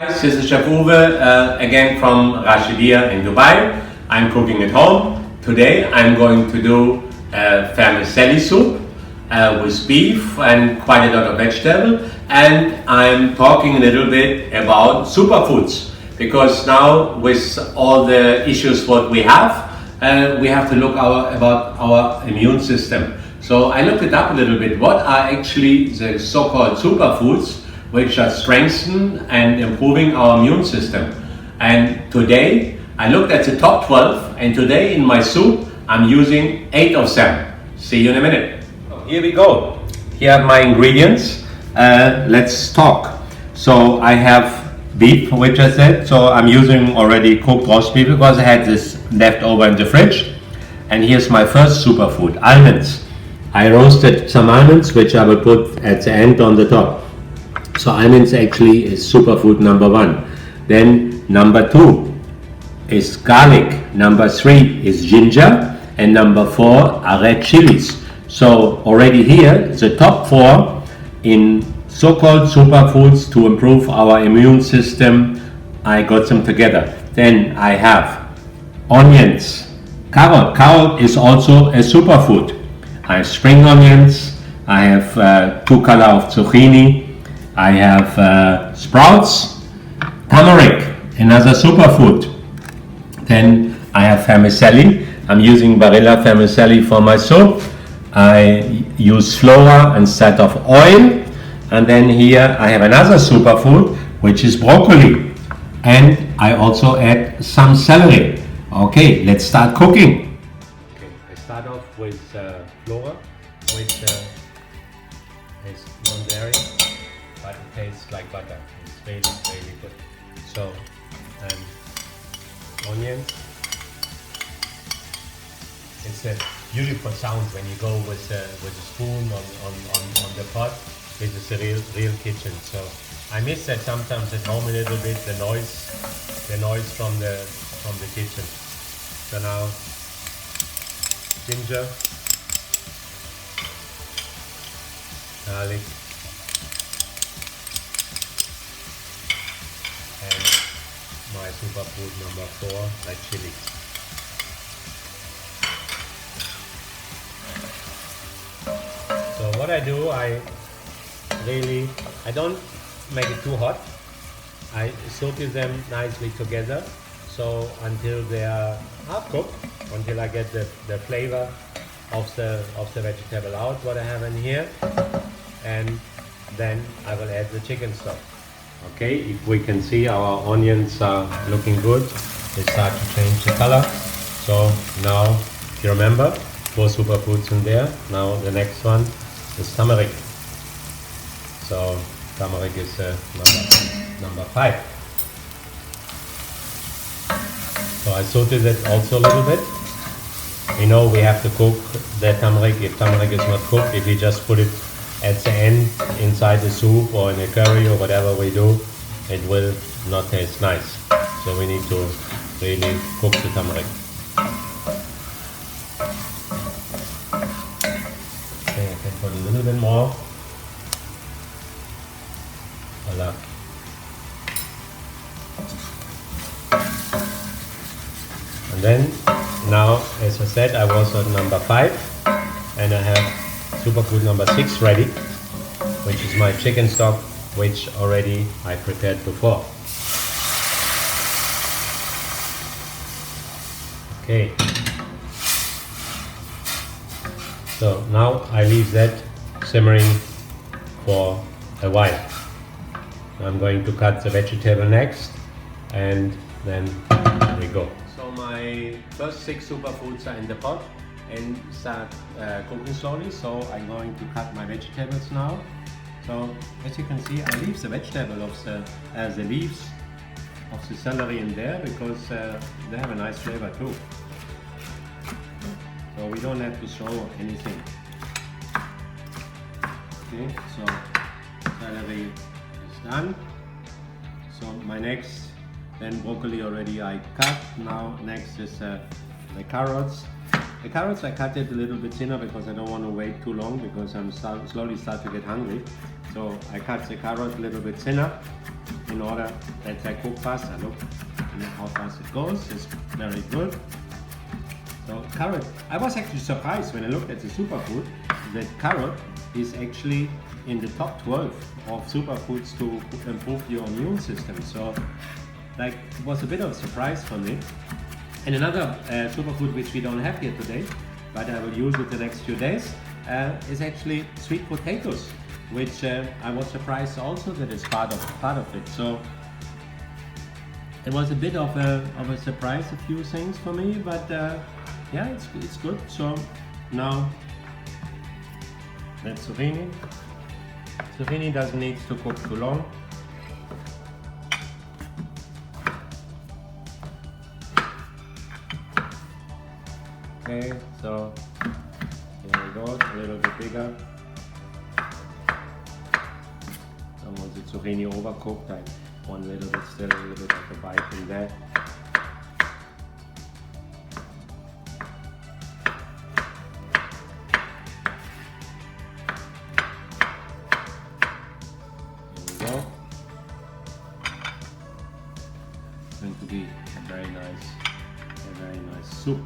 This is Chef Uwe again from Rashidia in Dubai. I'm cooking at home. Today I'm going to do Vermicelli Soup with beef and quite a lot of vegetable, and I'm talking a little bit about superfoods, because now with all the issues what we have to look about our immune system. So I looked it up a little bit. What are actually the so-called superfoods which are strengthening and improving our immune system? And today I looked at the top 12, and today in my soup I'm using 8 of them. See you in a minute. Here we go. Here are my ingredients. Let's talk. So I have beef, which I said, so I'm using already cooked roast beef because I had this left over in the fridge. And here's my first superfood, almonds. I roasted some almonds, which I will put at the end on the top. So almonds actually is superfood number 1. Then number 2 is garlic. Number 3 is ginger. And number 4 are red chilies. So already here, the top 4 in so-called superfoods to improve our immune system, I got them together. Then I have onions, carrot. Carrot is also a superfood. I have spring onions. I have 2 color of zucchini. I have sprouts, turmeric, another superfood. Then I have vermicelli. I'm using Barilla vermicelli for my soup. I use flour instead of oil. And then here I have another superfood, which is broccoli. And I also add some celery. Okay, let's start cooking. Okay, I start off with flour, which is non-dairy, but it tastes like butter. It's really, really good. So, onions. It's a beautiful sound when you go with a spoon on the pot. This is a real kitchen. So I miss that sometimes at home a little bit, the noise from the kitchen. So now ginger, garlic, and my superfood number 4, red chili. So what I do, I don't make it too hot. I saute them nicely together, so until they are half cooked, until I get the flavor of the vegetable out, what I have in here, and then I will add the chicken stock. Okay, if we can see our onions are looking good, they start to change the color. So now, if you remember, 4 superfoods in there. Now the next one is turmeric. So turmeric is number 5. So I sauteed it also a little bit. You know, we have to cook the turmeric. If turmeric is not cooked, if we just put it at the end inside the soup or in a curry or whatever we do, it will not taste nice. So we need to really cook the turmeric. Okay, I can put a little bit more. Voila. And then, now, as I said, I was on number 5, and I have superfood number 6 ready, which is my chicken stock, which already I prepared before. Okay. So now I leave that simmering for a while. I'm going to cut the vegetable next, and then we go. So my first 6 superfoods are in the pot and start cooking slowly. So I'm going to cut my vegetables now. So as you can see, I leave the vegetable of the leaves of the celery in there because they have a nice flavor too. So we don't have to throw anything. Okay, so celery is done. So my next, then broccoli already I cut. Now next is the carrots. The carrots I cut it a little bit thinner because I don't want to wait too long because I'm slowly start to get hungry. So I cut the carrot a little bit thinner. in order that they cook faster. Look how fast it goes. It's very good. So carrot, I was actually surprised when I looked at the superfood that carrot is actually in the top 12 of superfoods to improve your immune system. So like, it was a bit of a surprise for me. And another superfood which we don't have here today, but I will use it the next few days, is actually sweet potatoes, which I was surprised also that it's part of it. So it was a bit of a surprise, a few things for me, but yeah, it's good. So now the zucchini. Zucchini doesn't need to cook too long. Okay, so here we go, a little bit bigger. Don't want the zucchini overcooked. I want a little bit still, a little bit of a bite in there. Here we go. It's going to be a very nice soup.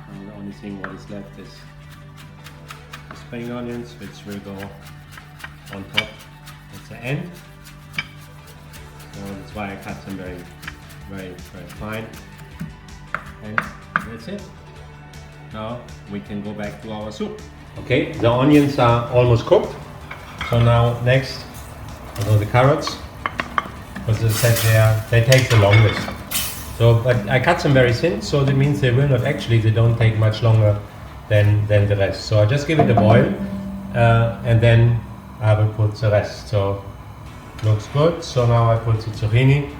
The only thing what is left is the spring onions, which will go on top at the end. So that's why I cut them very fine. And that's it. Now we can go back to our soup. Okay, the onions are almost cooked. So now next, the carrots, because as I said, they take the longest. So, but I cut them very thin, so that means they don't take much longer than the rest. So I just give it a boil, and then I will put the rest. So, looks good. So now I put the zucchini.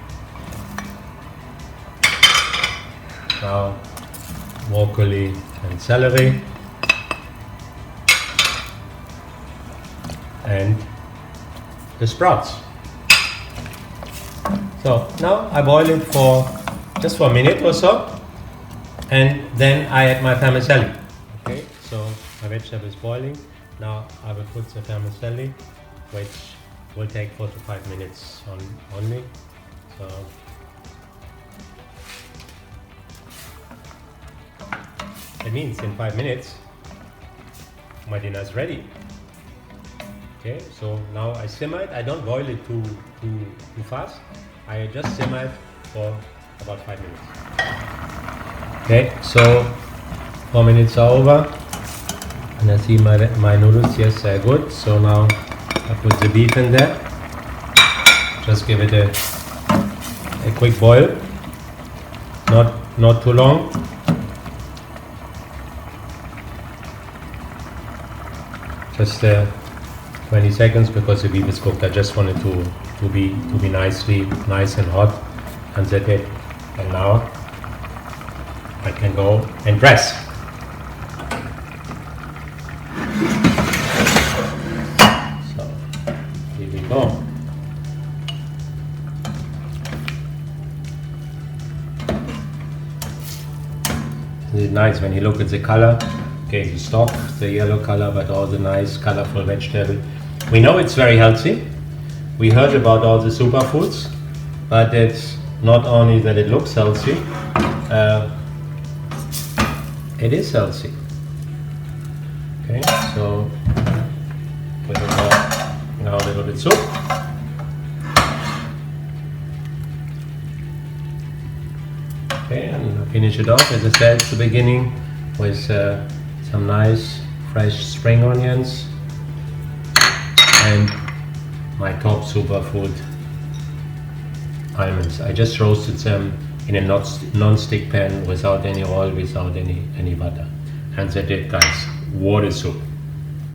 Now, broccoli and celery. And the sprouts. So now I boil it just for a minute or so, and then I add my vermicelli. Okay, so my vegetable is boiling. Now I will put the vermicelli, which will take 4 to 5 minutes only. So it means in 5 minutes my dinner is ready. Okay, so now I simmer it. I don't boil it too fast. I just simmer it for about 5 minutes. Okay, so 4 minutes are over, and I see my noodles. Yes, they're good. So now I put the beef in there. Just give it a quick boil, not too long. Just 20 seconds, because the beef is cooked. I just want it to be nice and hot, and that's it. And now I can go and dress. So here we go. It's nice when you look at the color. Okay, the stock, the yellow color, but all the nice colorful vegetable. We know it's very healthy. We heard about all the superfoods, but it's not only that it looks healthy, it is healthy. Okay, so put it now a little bit soup. Okay, and finish it off, as I said at the beginning, with some nice fresh spring onions and my top superfood, almonds. I just roasted them in a non-stick pan without any oil, without any butter. And that's it, guys. What a soup.